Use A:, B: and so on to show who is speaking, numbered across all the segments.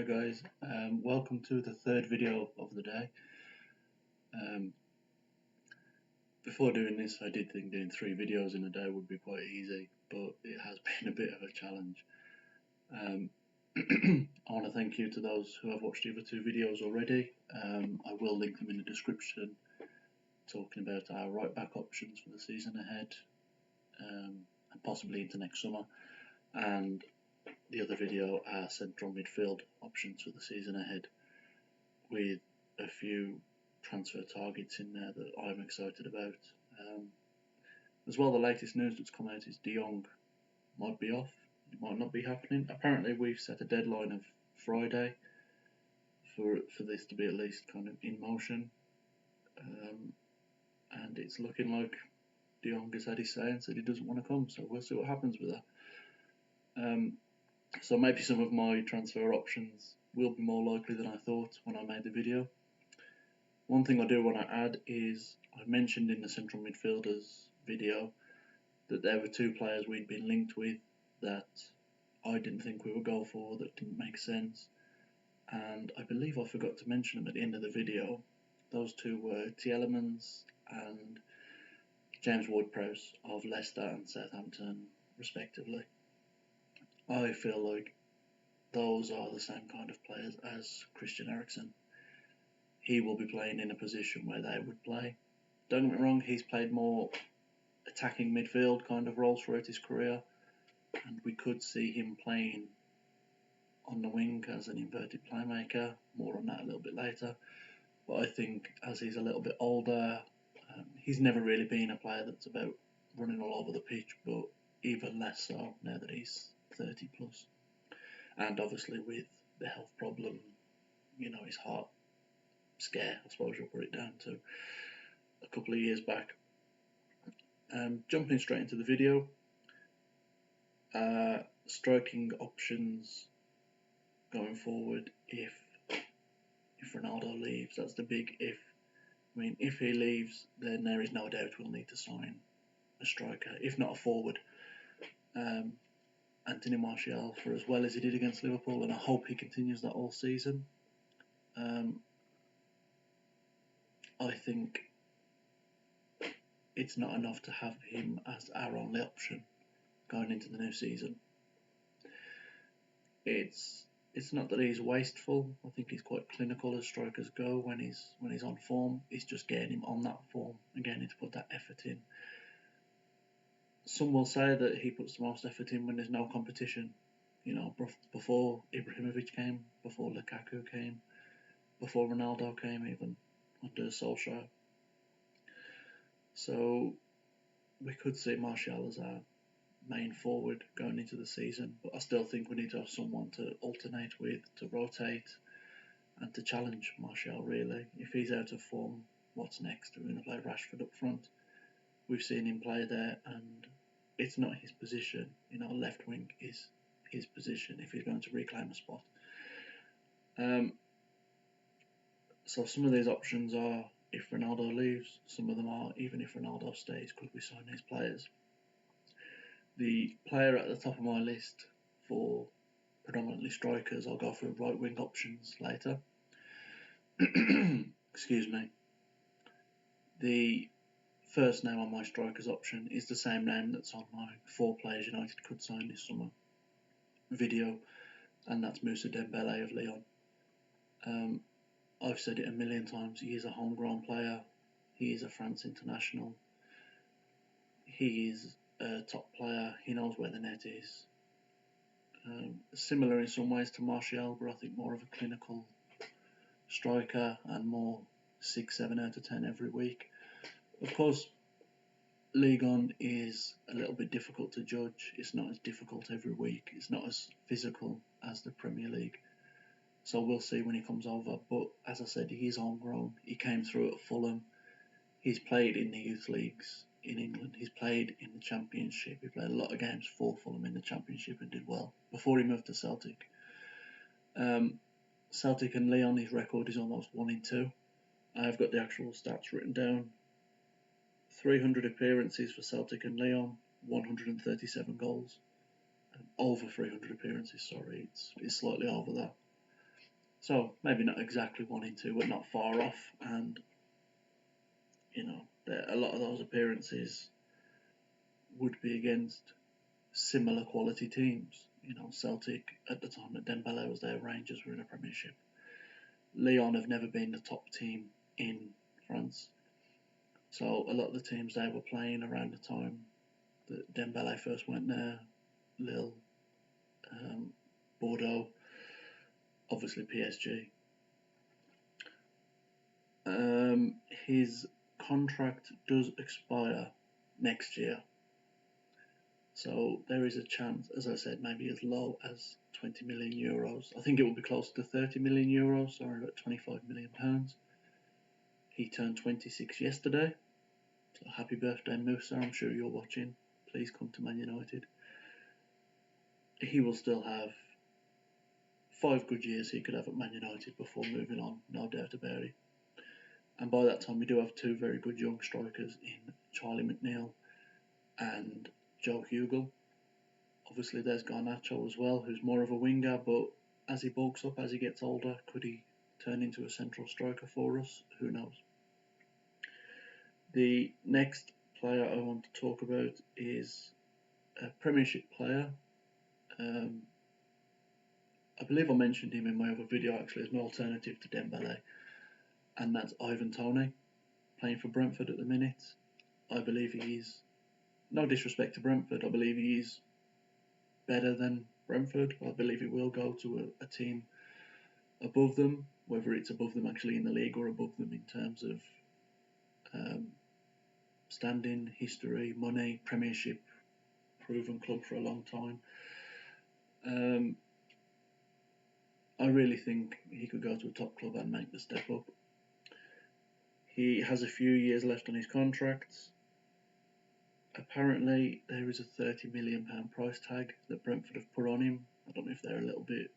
A: Hi guys, welcome to the third video of the day. Um, Before doing this I did think doing 3 videos in a day would be quite easy, but it has been a bit of a challenge. I want to thank you to those who have watched the other 2 videos already. I will link them in the description, talking about our right back options for the season ahead, and possibly into next summer, and the other video our central midfield options for the season ahead, with a few transfer targets in there that I'm excited about. As well, the latest news that's come out is De Jong might be off. It might not be happening. Apparently we've set a deadline of Friday for this to be at least kind of in motion, and it's looking like De Jong has had his say and said he doesn't want to come, so we'll see what happens with that. So maybe some of my transfer options will be more likely than I thought when I made the video. One thing I do want to add is I mentioned in the central midfielders video that there were 2 players we'd been linked with that I didn't think we would go for, that didn't make sense, and I believe I forgot to mention them at the end of the video. Those 2 were Tielemans and James Ward-Prowse of Leicester and Southampton respectively. I feel like those are the same kind of players as Christian Eriksen. He will be playing in a position where they would play. Don't get me wrong, he's played more attacking midfield kind of roles throughout his career, and we could see him playing on the wing as an inverted playmaker. More on that a little bit later. But I think as he's a little bit older, he's never really been a player that's about running all over the pitch, but even less so now that he's 30 plus. And obviously with the health problem, his heart scare, I suppose you'll put it down to, a couple of years back. Jumping straight into the video, striking options going forward if Ronaldo leaves. That's the big if. I mean, if he leaves, then there is no doubt we'll need to sign a striker, if not a forward. Anthony Martial, for as well as he did against Liverpool, and I hope he continues that all season. I think it's not enough to have him as our only option going into the new season. It's not that he's wasteful. I think he's quite clinical as strikers go when he's on form. It's just getting him on that form and getting him to put that effort in. Some will say that he puts the most effort in when there's no competition. Before Ibrahimovic came, before Lukaku came, before Ronaldo came, even under Solskjaer. So we could see Martial as our main forward going into the season, but I still think we need to have someone to alternate with, to rotate, and to challenge Martial really. If he's out of form, what's next? We're going to play Rashford up front. We've seen him play there and it's not his position. Left wing is his position if he's going to reclaim a spot. So some of these options are if Ronaldo leaves, some of them are even if Ronaldo stays, could we sign these players? The player at the top of my list for predominantly strikers, I'll go through right wing options later. Excuse me. The first name on my strikers option is the same name that's on my 4 players United could sign this summer video, and that's Moussa Dembele of Lyon. I've said it a million times, he is a homegrown player, he is a France international, he is a top player, he knows where the net is. Similar in some ways to Martial, but I think more of a clinical striker and more 6-7 out of 10 every week. Of course, Ligue 1 is a little bit difficult to judge. It's not as difficult every week. It's not as physical as the Premier League. So we'll see when he comes over. But as I said, he is homegrown. He came through at Fulham. He's played in the youth leagues in England. He's played in the Championship. He played a lot of games for Fulham in the Championship and did well before he moved to Celtic. Celtic and Lyon, his record is almost 1-2. I've got the actual stats written down. 300 appearances for Celtic and Lyon, 137 goals. Over 300 appearances, sorry, it's slightly over that. So maybe not exactly wanting to, but not far off. And a lot of those appearances would be against similar quality teams. Celtic at the time that Dembele was there, Rangers were in a Premiership. Lyon have never been the top team in France. So a lot of the teams they were playing around the time that Dembele first went there, Lille, Bordeaux, obviously PSG. His contract does expire next year. So there is a chance, as I said, maybe as low as 20 million euros. I think it will be close to 30 million euros, or about 25 million pounds. He turned 26 yesterday. So happy birthday, Musa. I'm sure you're watching. Please come to Man United. He will still have 5 good years he could have at Man United before moving on, no doubt about it. And by that time, we do have 2 very good young strikers in Charlie McNeil and Joe Hugel. Obviously, there's Garnacho as well, who's more of a winger, but as he bulks up, as he gets older, could he turn into a central striker for us? Who knows? The next player I want to talk about is a Premiership player. I believe I mentioned him in my other video actually as my alternative to Dembele, and that's Ivan Toney, playing for Brentford at the minute. I believe he is, no disrespect to Brentford, I believe he is better than Brentford. I believe he will go to a team above them, whether it's above them actually in the league or above them in terms of standing, history, money, Premiership, proven club for a long time. I really think he could go to a top club and make the step up. He has a few years left on his contract. Apparently, there is a £30 million price tag that Brentford have put on him. I don't know if they're a little bit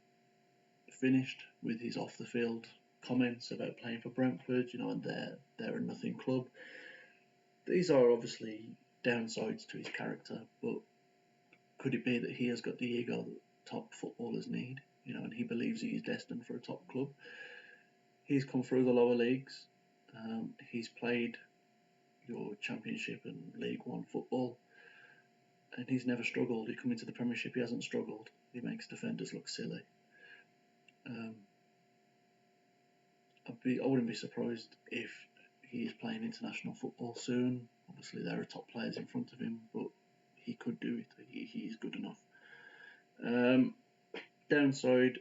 A: finished with his off-the-field comments about playing for Brentford, and they're a nothing club. These are obviously downsides to his character, but could it be that he has got the ego that top footballers need, and he believes he is destined for a top club? He's come through the lower leagues. He's played your Championship and League One football, and he's never struggled. He come into the Premiership, he hasn't struggled. He makes defenders look silly. I wouldn't be surprised if he is playing international football soon. Obviously, there are top players in front of him, but he could do it. He is good enough. Downside,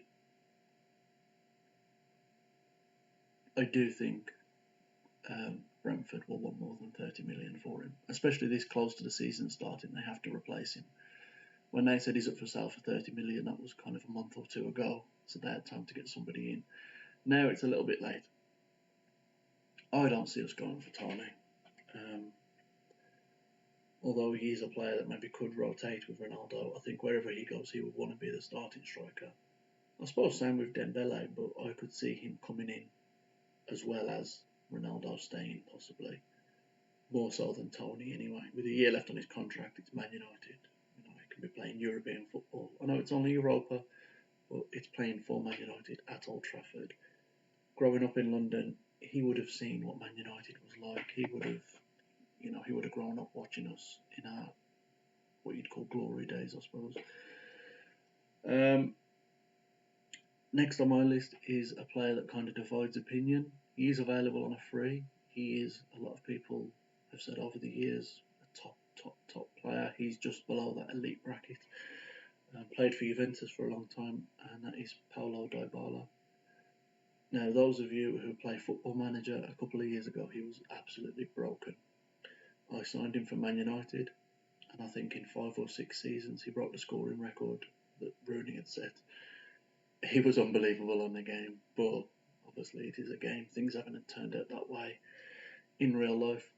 A: I do think Brentford will want more than 30 million for him, especially this close to the season starting. They have to replace him. When they said he's up for sale for 30 million, that was kind of a month or two ago, so they had time to get somebody in. Now it's a little bit late. I don't see us going for Toney. Although he is a player that maybe could rotate with Ronaldo, I think wherever he goes, he would want to be the starting striker. I suppose same with Dembele, but I could see him coming in as well as Ronaldo staying, possibly. More so than Toney, anyway. With a year left on his contract, it's Man United. He can be playing European football. I know it's only Europa, but it's playing for Man United at Old Trafford. Growing up in London, he would have seen what Man United was like. He would have grown up watching us in our, what you'd call glory days, I suppose. Next on my list is a player that kind of divides opinion. He is available on a free. He is, a lot of people have said over the years, a top player. He's just below that elite bracket. Played for Juventus for a long time, and that is Paulo Dybala. Now, those of you who play Football Manager, a couple of years ago, he was absolutely broken. I signed him for Man United, and I think in 5 or 6 seasons he broke the scoring record that Rooney had set. He was unbelievable on the game, but obviously it is a game. Things haven't turned out that way in real life.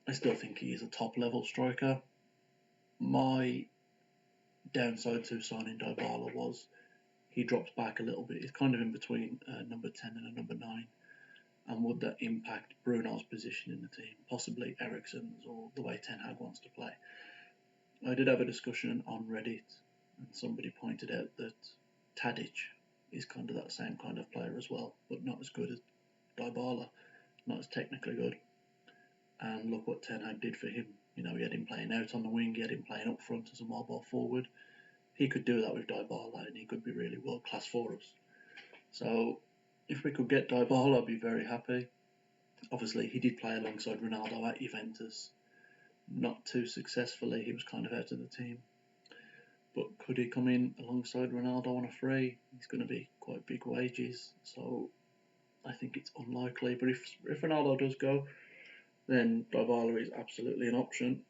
A: I still think he is a top-level striker. My downside to signing Dybala was he drops back a little bit. He's kind of in between number 10 and a number 9. And would that impact Bruno's position in the team? Possibly Eriksen's, or the way Ten Hag wants to play. I did have a discussion on Reddit, and somebody pointed out that Tadic is kind of that same kind of player as well, but not as good as Dybala, not as technically good. And look what Ten Hag did for him. You know, he had him playing out on the wing, he had him playing up front as a mobile forward. He could do that with Dybala, and he could be really world class for us. So if we could get Dybala, I'd be very happy. Obviously, he did play alongside Ronaldo at Juventus, not too successfully. He was kind of out of the team. But could he come in alongside Ronaldo on a free? He's going to be quite big wages, so I think it's unlikely. But if Ronaldo does go, then Dybala is absolutely an option.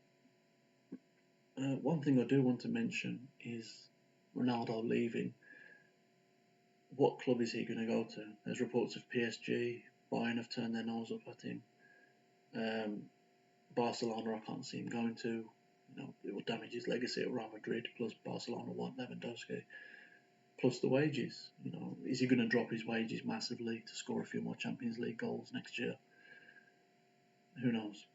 A: One thing I do want to mention is Ronaldo leaving. What club is he going to go to? There's reports of PSG. Bayern have turned their nose up at him. Barcelona, I can't see him going to. You know, it will damage his legacy at Real Madrid. Plus, Barcelona want Lewandowski. Plus the wages. You know, is he going to drop his wages massively to score a few more Champions League goals next year? Who knows?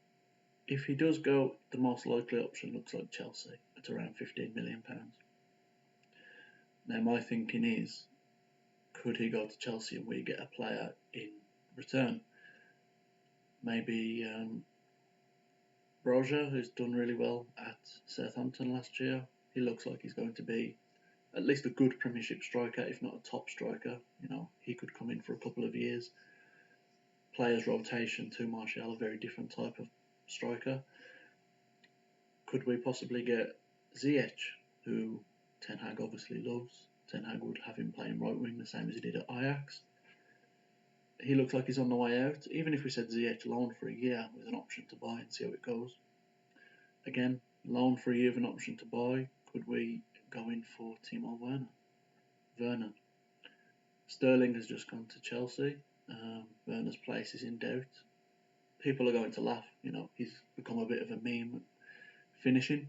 A: If he does go, the most likely option looks like Chelsea at around £15 million. Now, my thinking is, could he go to Chelsea and we get a player in return? Maybe Broja, who's done really well at Southampton last year. He looks like he's going to be at least a good Premiership striker, if not a top striker. You know, he could come in for a couple of years. Players rotation to Martial, a very different type of striker. Could we possibly get Ziyech, who Ten Hag obviously loves? Ten Hag would have him playing right wing the same as he did at Ajax. He looks like he's on the way out. Even if we said Ziyech loan for a year with an option to buy and see how it goes. Again, loan for a year with an option to buy. Could we go in for Timo Werner? Sterling has just gone to Chelsea. Werner's place is in doubt. People are going to laugh. You know, he's become a bit of a meme finishing,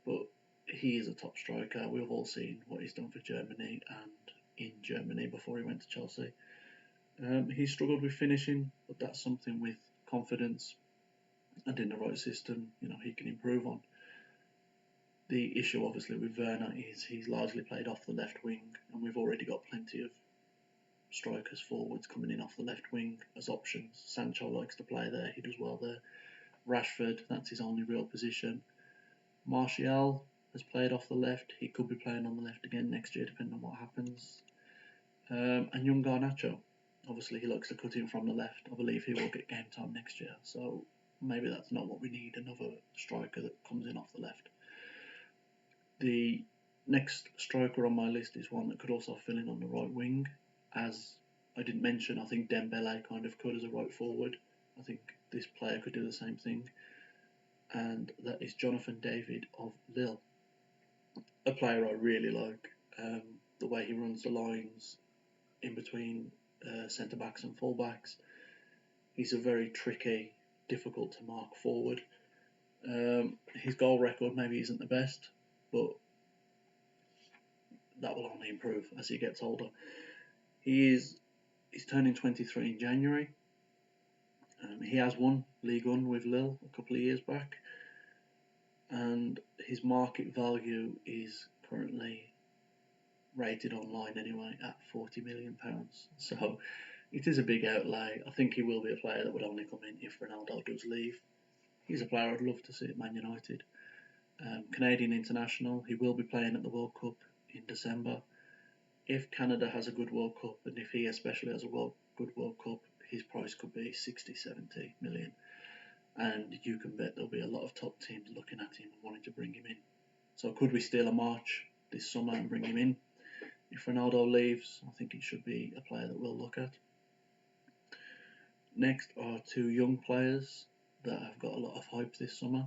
A: but he is a top striker. We've all seen what he's done for Germany and in Germany before he went to Chelsea. He struggled with finishing, but that's something with confidence and in the right system, you know, he can improve on. The issue obviously with Werner is he's largely played off the left wing, and we've already got plenty of strikers forwards coming in off the left wing as options. Sancho likes to play there, he does well there. Rashford, that's his only real position. Martial has played off the left, he could be playing on the left again next year depending on what happens. And young Garnacho, obviously he likes to cut in from the left. I believe he will get game time next year, so maybe that's not what we need, another striker that comes in off the left. The next striker on my list is one that could also fill in on the right wing. As I didn't mention, I think Dembele kind of could as a right forward. I think this player could do the same thing, and that is Jonathan David of Lille. A player I really like. The way he runs the lines in between centre backs and full backs. He's a very tricky, difficult to mark forward. His goal record maybe isn't the best, but that will only improve as he gets older. He's turning 23 in January. He has won Ligue 1 with Lille a couple of years back, and his market value is currently rated online anyway at £40 million. So it is a big outlay. I think he will be a player that would only come in if Ronaldo does leave. He's a player I'd love to see at Man United. Canadian international, he will be playing at the World Cup in December. If Canada has a good World Cup, and if he especially has a good World Cup, his price could be 60-70 million. And you can bet there'll be a lot of top teams looking at him and wanting to bring him in. So could we steal a march this summer and bring him in? If Ronaldo leaves, I think it should be a player that we'll look at. Next are two young players that have got a lot of hype this summer.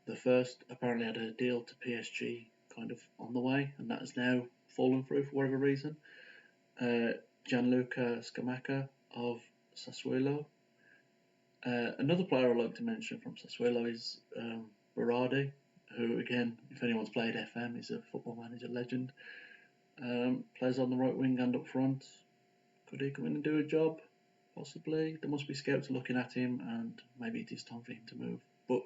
A: The first apparently had a deal to PSG kind of on the way, and that has now fallen through for whatever reason. Gianluca Scamacca of Sassuolo. Another player I'd like to mention from Sassuolo is Berardi, who, again, if anyone's played FM, is a Football Manager legend. Plays on the right wing and up front. Could he come in and do a job? Possibly. There must be scouts looking at him, and maybe it is time for him to move. But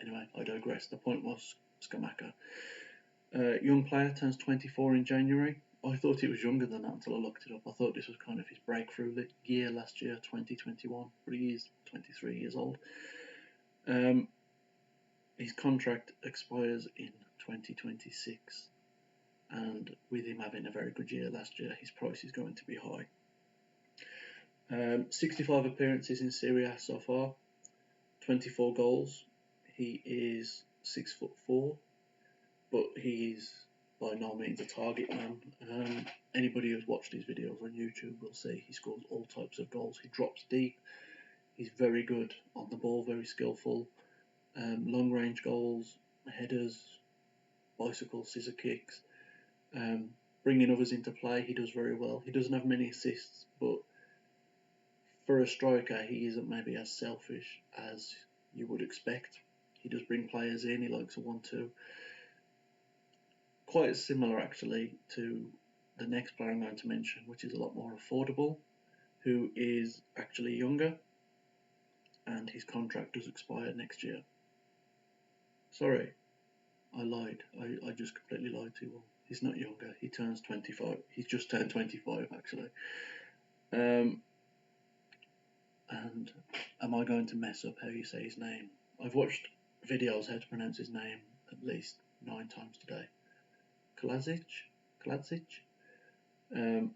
A: anyway, I digress. The point was Scamacca. Young player, turns 24 in January. I thought he was younger than that until I looked it up. I thought this was kind of his breakthrough year last year, 2021, but he is 23 years old. His contract expires in 2026, and with him having a very good year last year, his price is going to be high. 65 appearances in Serie A so far, 24 goals. He is 6'4", but he is by no means a target man. Anybody who's watched his videos on YouTube will see he scores all types of goals. He drops deep. He's very good on the ball, very skillful. Long range goals, headers, bicycle, scissor kicks. Bringing others into play, he does very well. He doesn't have many assists, but for a striker, he isn't maybe as selfish as you would expect. He does bring players in. He likes a 1-2. Quite similar, actually, to the next player I'm going to mention, which is a lot more affordable, who is actually younger, and his contract does expire next year. Sorry, I lied. I just completely lied to you all. He's not younger. He turns 25. He's just turned 25, actually. And am I going to mess up how you say his name? I've watched videos how to pronounce his name at least 9 times today. Kalazic?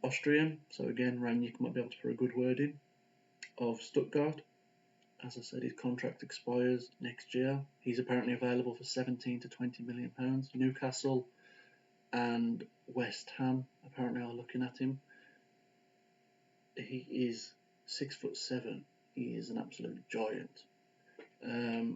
A: Austrian, so again, Ranić might be able to put a good word in, of Stuttgart. As I said, his contract expires next year. He's apparently available for 17 to 20 million pounds. Newcastle and West Ham apparently are looking at him. He is 6'7". He is an absolute giant. I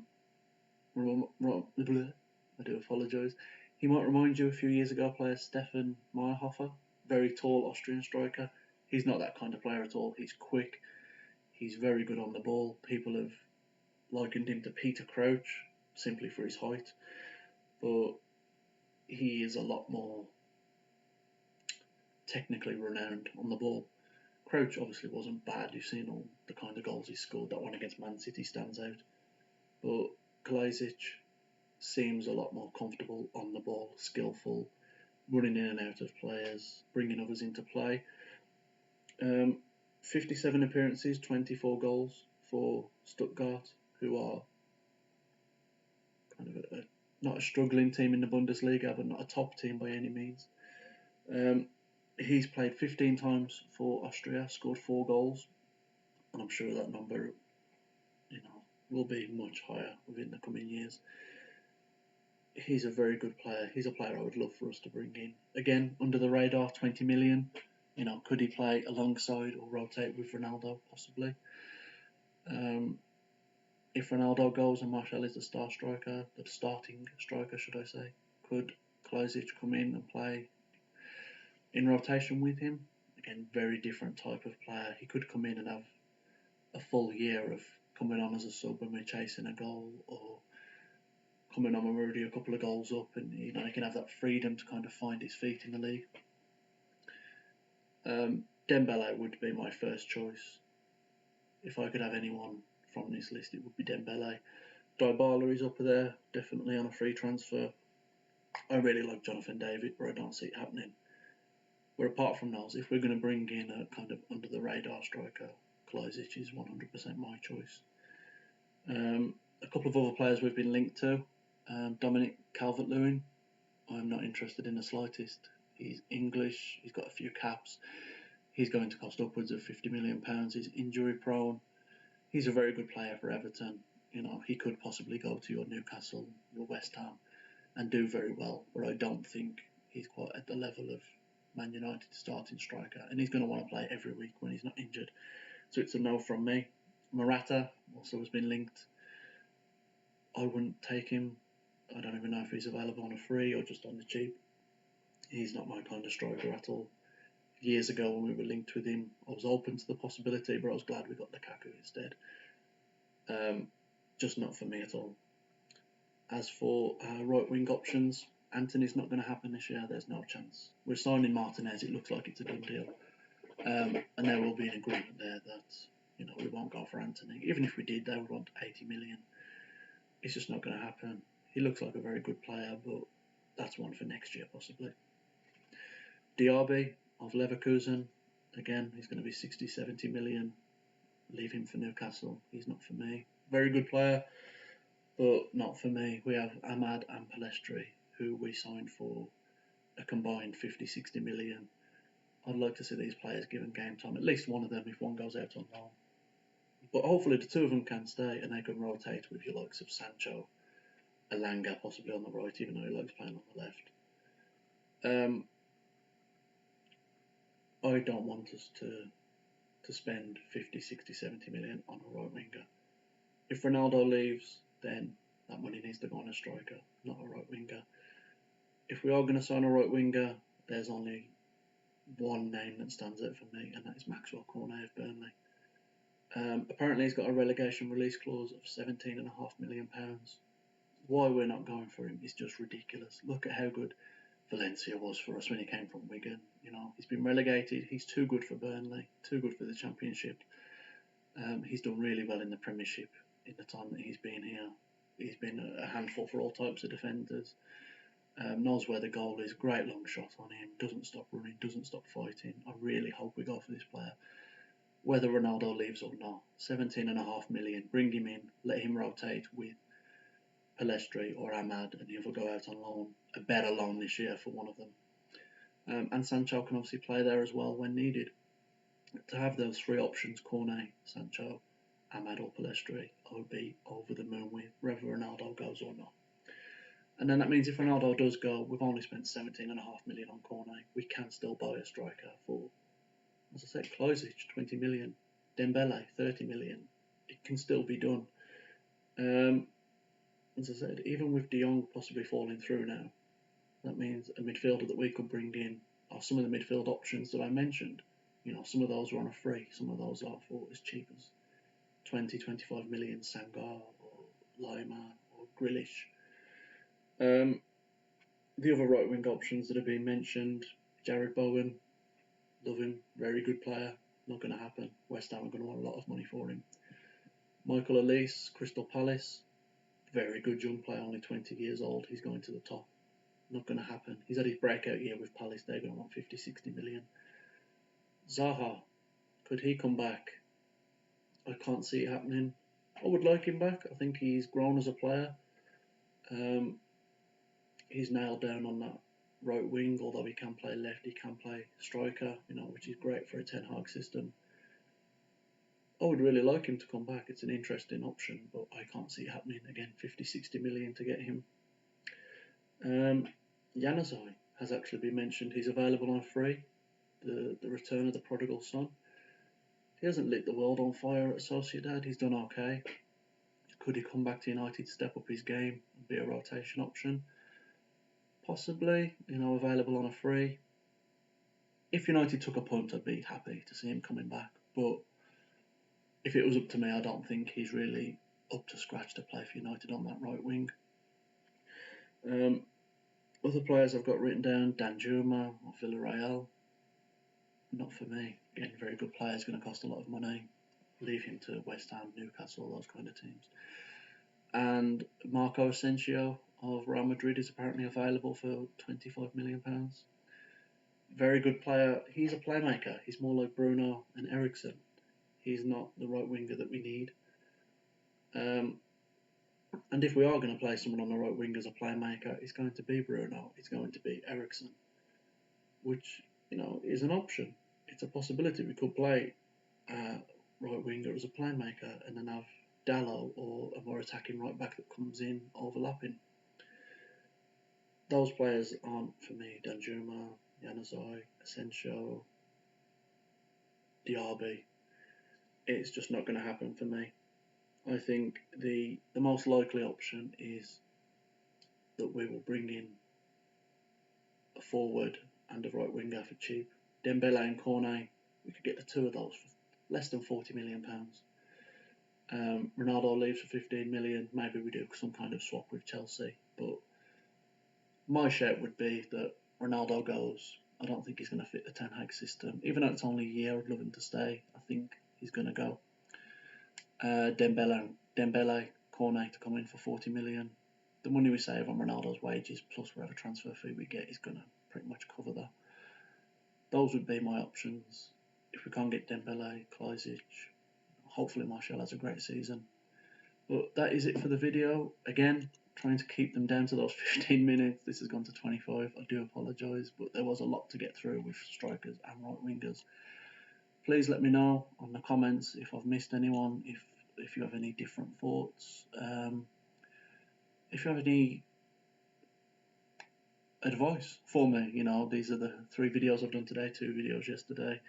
A: do apologise. He might remind you a few years ago player Stefan Meyerhofer, very tall Austrian striker. He's not that kind of player at all. He's quick. He's very good on the ball. People have likened him to Peter Crouch simply for his height, but he is a lot more technically renowned on the ball. Crouch obviously wasn't bad. You've seen all the kind of goals he scored. That one against Man City stands out. But Kalazic seems a lot more comfortable on the ball, skillful, running in and out of players, bringing others into play. 57 appearances, 24 goals for Stuttgart, who are kind of not a struggling team in the Bundesliga, but not a top team by any means. He's played 15 times for Austria, scored 4 goals, and I'm sure that number, will be much higher within the coming years. He's a very good player. He's a player I would love for us to bring in. Again, under the radar, 20 million. Could he play alongside or rotate with Ronaldo, possibly? If Ronaldo goes and Martial is the starting striker, should I say, could Kalazic come in and play in rotation with him? Again, very different type of player. He could come in and have a full year of coming on as a sub when we're chasing a goal, or coming on when we're already a couple of goals up, and he can have that freedom to kind of find his feet in the league. Dembele would be my first choice. If I could have anyone from this list, it would be Dembele. Dybala is up there, definitely on a free transfer. I really like Jonathan David, but I don't see it happening. But apart from those, if we're going to bring in a kind of under the radar striker, Kalazic is 100% my choice. A couple of other players we've been linked to. Dominic Calvert-Lewin, I'm not interested in the slightest. He's English, he's got a few caps. He's going to cost upwards of £50 million. He's injury prone. He's a very good player for Everton. He could possibly go to your Newcastle, your West Ham, and do very well. But I don't think he's quite at the level of Man United starting striker. And he's going to want to play every week when he's not injured. So it's a no from me. Morata also has been linked. I wouldn't take him. I don't even know if he's available on a free or just on the cheap. He's not my kind of striker at all. Years ago when we were linked with him, I was open to the possibility, but I was glad we got Lukaku instead. Just not for me at all. As for right wing options, Antony's not going to happen this year. There's no chance. We're signing Martinez. It looks like it's a done deal, and there will be an agreement there that we won't go for Antony. Even if we did, they would want 80 million. It's just not going to happen. He looks like a very good player, but that's one for next year possibly. Diaby of Leverkusen, again, he's going to be 60, 70 million. Leave him for Newcastle. He's not for me. Very good player, but not for me. We have Ahmad and Palestri, who we signed for a combined 50, 60 million. I'd like to see these players given game time, at least one of them if one goes out on loan. But hopefully the two of them can stay and they can rotate with your likes of Sancho, Elanga possibly on the right, even though he likes playing on the left. I don't want us to spend 50, 60, 70 million on a right winger. If Ronaldo leaves, then that money needs to go on a striker, not a right winger. If we are going to sign a right winger, there's only one name that stands out for me, and that is Maxwell Cornet of Burnley. Apparently he's got a relegation release clause of £17.5 million. Why we're not going for him is just ridiculous. Look at how good Valencia was for us when he came from Wigan. You know, he's been relegated. He's too good for Burnley, too good for the Championship. He's done really well in the Premiership in the time that he's been here. He's been a handful for all types of defenders. Knows where the goal is. Great long shot on him. Doesn't stop running. Doesn't stop fighting. I really hope we go for this player, whether Ronaldo leaves or not. 17.5 million. Bring him in. Let him rotate with Palestri or Ahmad, and he'll go out on loan. A better loan this year for one of them. And Sancho can obviously play there as well when needed. To have those three options, Cornet, Sancho, Ahmad or Palestri, I would be over the moon with, whether Ronaldo goes or not. And then that means if Ronaldo does go, we've only spent 17.5 million on Cornet. We can still buy a striker for, as I said, Klozic, 20 million. Dembele, 30 million. It can still be done. As I said, even with De Jong possibly falling through now, that means a midfielder that we could bring in are some of the midfield options that I mentioned. You know, some of those are on a free, some of those are for as cheap as 20, 25 million, Sangar or Lima or Grealish. The other right wing options that have been mentioned, Jared Bowen, love him, very good player, not going to happen. West Ham are going to want a lot of money for him. Michael Elise, Crystal Palace, very good young player, only 20 years old, he's going to the top. Not going to happen. He's had his breakout year with Palace, they're going to want 50, 60 million. Zaha, could he come back? I can't see it happening. I would like him back. I think he's grown as a player. He's nailed down on that right wing, although he can play left, he can play striker, you know, which is great for a Ten Hag system. I would really like him to come back. It's an interesting option, but I can't see it happening. Again, 50, 60 million to get him. Januzaj has actually been mentioned. He's available on a free. The return of the prodigal son. He hasn't lit the world on fire at Sociedad. He's done okay. Could he come back to United, step up his game, and be a rotation option? Possibly, you know, available on a free. If United took a punt, I'd be happy to see him coming back. But if it was up to me, I don't think he's really up to scratch to play for United on that right wing. Other players I've got written down, Danjuma or Villarreal. Not for me. Again, very good player, is going to cost a lot of money. Leave him to West Ham, Newcastle, those kind of teams. And Marco Asensio of Real Madrid is apparently available for £25 million. Very good player. He's a playmaker. He's more like Bruno and Eriksen. He's not the right winger that we need. And if we are going to play someone on the right wing as a playmaker, it's going to be Bruno. It's going to be Eriksen, which, you know, is an option. It's a possibility. We could play right winger as a playmaker and then have Dalot or a more attacking right back that comes in overlapping. Those players aren't for me. Danjuma, Januzaj, Asensio, Diaby. It's just not going to happen for me. I think the most likely option is that we will bring in a forward and a right winger for cheap. Dembele and Cornet, we could get the two of those for less than £40 million. Ronaldo leaves for 15 million. Maybe we do some kind of swap with Chelsea. But my shout would be that Ronaldo goes. I don't think he's going to fit the Ten Hag system. Even though it's only a year, I'd love him to stay. I think he's going to go. Dembele, Cornet to come in for 40 million. The money we save on Ronaldo's wages plus whatever transfer fee we get is going to pretty much cover that. those would be my options. If we can't get Dembele, Klajsic, hopefully Martial has a great season. But that is it for the video. Again, trying to keep them down to those 15 minutes. This has gone to 25. I do apologise, but there was a lot to get through with strikers and right wingers. Please let me know on the comments if I've missed anyone, if you have any different thoughts. If you have any advice for me, these are the 3 videos I've done today, 2 videos yesterday.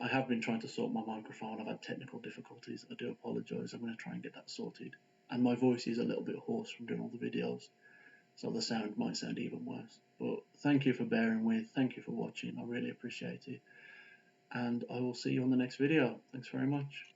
A: I have been trying to sort my microphone. I've had technical difficulties. I do apologise. I'm going to try and get that sorted. And my voice is a little bit hoarse from doing all the videos, so the sound might sound even worse. But thank you for bearing with. Thank you for watching. I really appreciate it. And I will see you on the next video. Thanks very much.